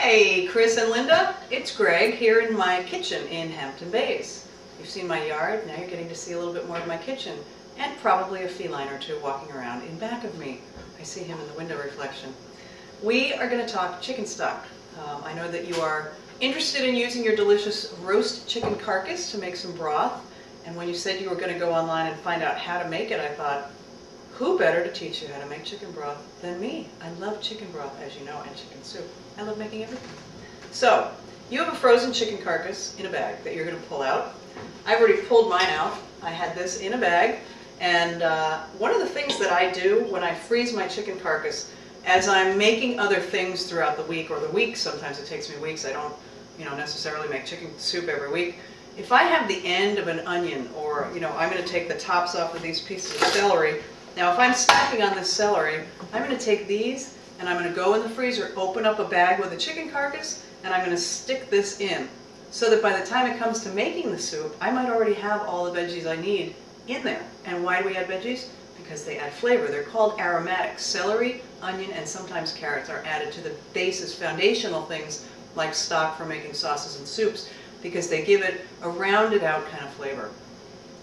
Hey, Chris and Linda, it's Greg here in my kitchen in Hampton Bays. You've seen my yard, now you're getting to see a little bit more of my kitchen, and probably a feline or two walking around in back of me. I see him in the window reflection. We are going to talk chicken stock. I know that you are interested in using your delicious roast chicken carcass to make some broth, and when you said you were going to go online and find out how to make it, I thought, who better to teach you how to make chicken broth than me? I love chicken broth, as you know, and chicken soup. I love making everything. So, you have a frozen chicken carcass in a bag that you're going to pull out. I've already pulled mine out. I had this in a bag, and one of the things that I do when I freeze my chicken carcass, as I'm making other things throughout the week, or the week, sometimes it takes me weeks, I don't necessarily make chicken soup every week. If I have the end of an onion, or I'm going to take the tops off of these pieces of celery. Now if I'm snacking on this celery, I'm going to take these and I'm going to go in the freezer, open up a bag with a chicken carcass, and I'm going to stick this in, so that by the time it comes to making the soup, I might already have all the veggies I need in there. And why do we add veggies? Because they add flavor. They're called aromatics. Celery, onion, and sometimes carrots are added to the basis, foundational things like stock for making sauces and soups, because they give it a rounded out kind of flavor.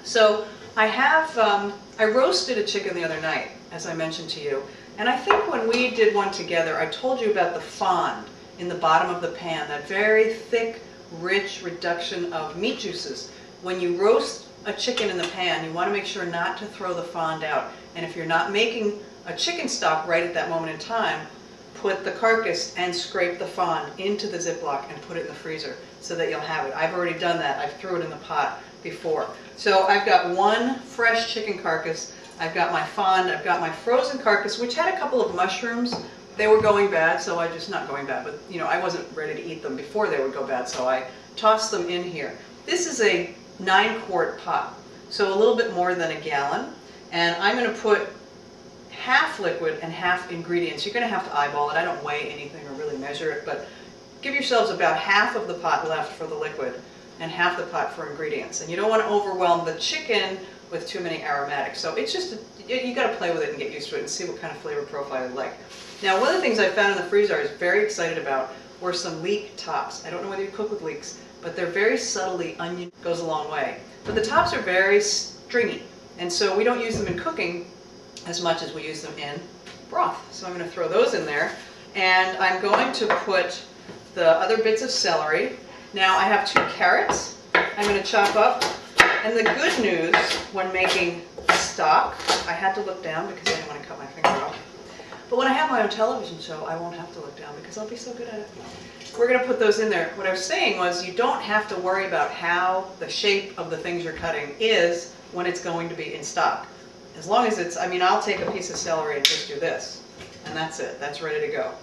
So I roasted a chicken the other night, as I mentioned to you, and I think when we did one together, I told you about the fond in the bottom of the pan, that very thick, rich reduction of meat juices. When you roast a chicken in the pan, you want to make sure not to throw the fond out. And if you're not making a chicken stock right at that moment in time, put the carcass and scrape the fond into the Ziploc and put it in the freezer so that you'll have it. I've already done that. I've threw it in the pot before. So I've got one fresh chicken carcass, I've got my fond, I've got my frozen carcass, which had a couple of mushrooms. They were going bad, so not going bad, but I wasn't ready to eat them before they would go bad, so I tossed them in here. This is a 9-quart pot, so a little bit more than a gallon, and I'm going to put half liquid and half ingredients. You're going to have to eyeball it. I don't weigh anything or really measure it, but give yourselves about half of the pot left for the liquid and half the pot for ingredients. And you don't want to overwhelm the chicken with too many aromatics. So it's just, you got to play with it and get used to it and see what kind of flavor profile you like. Now, one of the things I found in the freezer I was very excited about were some leek tops. I don't know whether you cook with leeks, but they're very subtly, onion goes a long way. But the tops are very stringy, and so we don't use them in cooking as much as we use them in broth. So I'm going to throw those in there, and I'm going to put the other bits of celery. Now I have 2 carrots I'm going to chop up, and the good news when making stock, I had to look down because I didn't want to cut my finger off, but when I have my own television show, I won't have to look down because I'll be so good at it. We're going to put those in there. What I was saying was you don't have to worry about how the shape of the things you're cutting is when it's going to be in stock. As long as it's, I'll take a piece of celery and just do this, and that's it. That's ready to go.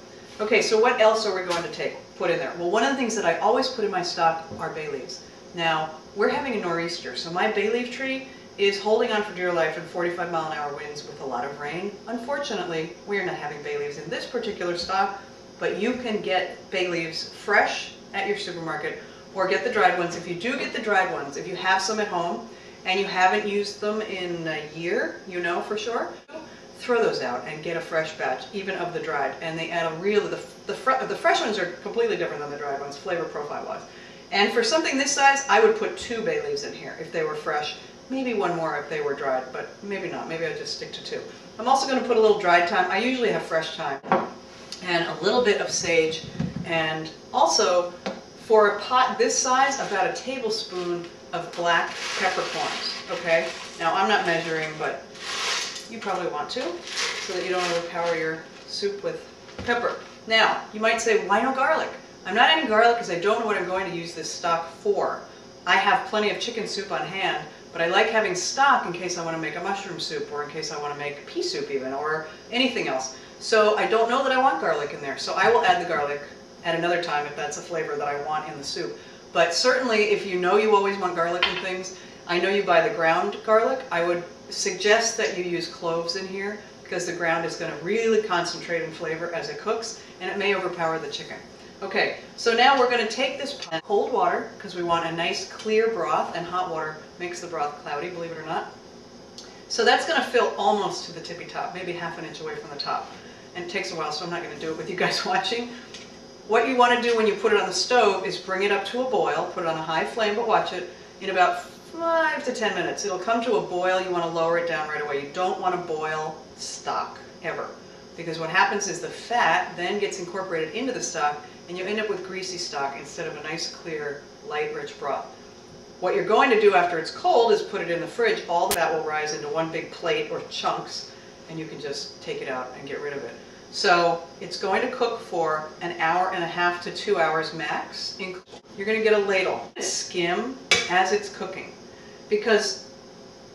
Okay, so what else are we going to put in there? Well, one of the things that I always put in my stock are bay leaves. Now, we're having a nor'easter, so my bay leaf tree is holding on for dear life in 45-mile-an-hour winds with a lot of rain. Unfortunately, we're not having bay leaves in this particular stock, but you can get bay leaves fresh at your supermarket or get the dried ones. If you do get the dried ones, if you have some at home and you haven't used them in a year, for sure, throw those out and get a fresh batch, even of the dried. And they add the fresh ones are completely different than the dried ones, flavor profile-wise. And for something this size, I would put 2 bay leaves in here if they were fresh. Maybe 1 more if they were dried, but maybe not. Maybe I'll just stick to 2. I'm also going to put a little dried thyme. I usually have fresh thyme. And a little bit of sage. And also, for a pot this size, about a tablespoon of black peppercorns. Okay? Now, I'm not measuring, but you probably want to, so that you don't overpower your soup with pepper. Now, you might say, why no garlic? I'm not adding garlic because I don't know what I'm going to use this stock for. I have plenty of chicken soup on hand, but I like having stock in case I want to make a mushroom soup, or in case I want to make pea soup even, or anything else. So I don't know that I want garlic in there, so I will add the garlic at another time if that's a flavor that I want in the soup. But certainly, if you always want garlic in things, I know you buy the ground garlic, I would suggest that you use cloves in here, because the ground is going to really concentrate in flavor as it cooks, and it may overpower the chicken. Okay, so now we're going to take this pot, cold water, because we want a nice clear broth, and hot water makes the broth cloudy, believe it or not. So that's going to fill almost to the tippy top, maybe half an inch away from the top. And it takes a while, so I'm not going to do it with you guys watching. What you want to do when you put it on the stove is bring it up to a boil, put it on a high flame, but watch it, in about 5 to 10 minutes. It'll come to a boil, you want to lower it down right away. You don't want to boil stock, ever. Because what happens is the fat then gets incorporated into the stock, and you end up with greasy stock instead of a nice, clear, light, rich broth. What you're going to do after it's cold is put it in the fridge. All the fat will rise into one big plate or chunks, and you can just take it out and get rid of it. So it's going to cook for 1.5 hours to 2 hours max. You're going to get a ladle. Skim as it's cooking, because,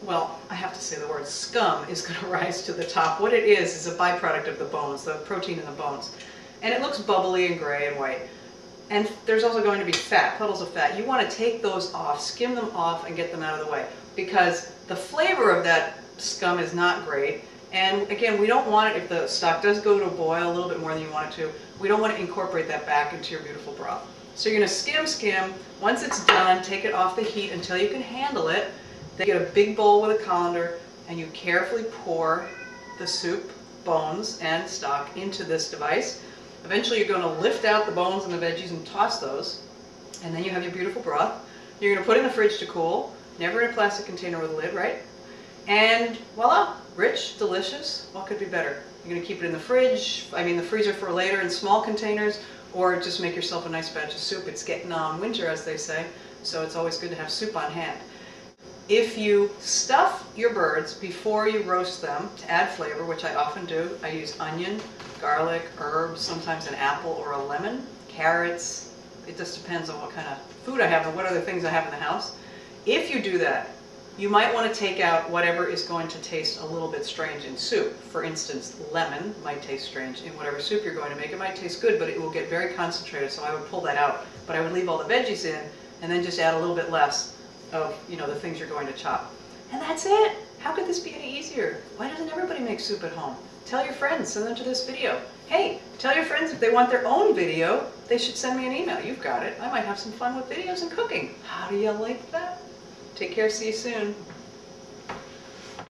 well, I have to say the word scum is going to rise to the top. What it is a byproduct of the bones, the protein in the bones. And it looks bubbly and gray and white. And there's also going to be fat, puddles of fat. You want to take those off, skim them off, and get them out of the way, because the flavor of that scum is not great. And again, we don't want it, if the stock does go to a boil a little bit more than you want it to, we don't want to incorporate that back into your beautiful broth. So you're going to skim. Once it's done, take it off the heat until you can handle it. Then get a big bowl with a colander, and you carefully pour the soup, bones, and stock into this device. Eventually you're going to lift out the bones and the veggies and toss those, and then you have your beautiful broth. You're going to put it in the fridge to cool, never in a plastic container with a lid, right? And voila, rich, delicious. What could be better? You're going to keep it in the fridge, the freezer for later in small containers, or just make yourself a nice batch of soup. It's getting on winter, as they say, so it's always good to have soup on hand. If you stuff your birds before you roast them to add flavor, which I often do, I use onion, garlic, herbs, sometimes an apple or a lemon, carrots. It just depends on what kind of food I have and what other things I have in the house. If you do that, you might want to take out whatever is going to taste a little bit strange in soup. For instance, lemon might taste strange in whatever soup you're going to make. It might taste good, but it will get very concentrated, so I would pull that out. But I would leave all the veggies in, and then just add a little bit less of, the things you're going to chop. And that's it! How could this be any easier? Why doesn't everybody make soup at home? Tell your friends, send them to this video. Hey, tell your friends if they want their own video, they should send me an email. You've got it. I might have some fun with videos and cooking. How do you like that? Take care, see you soon.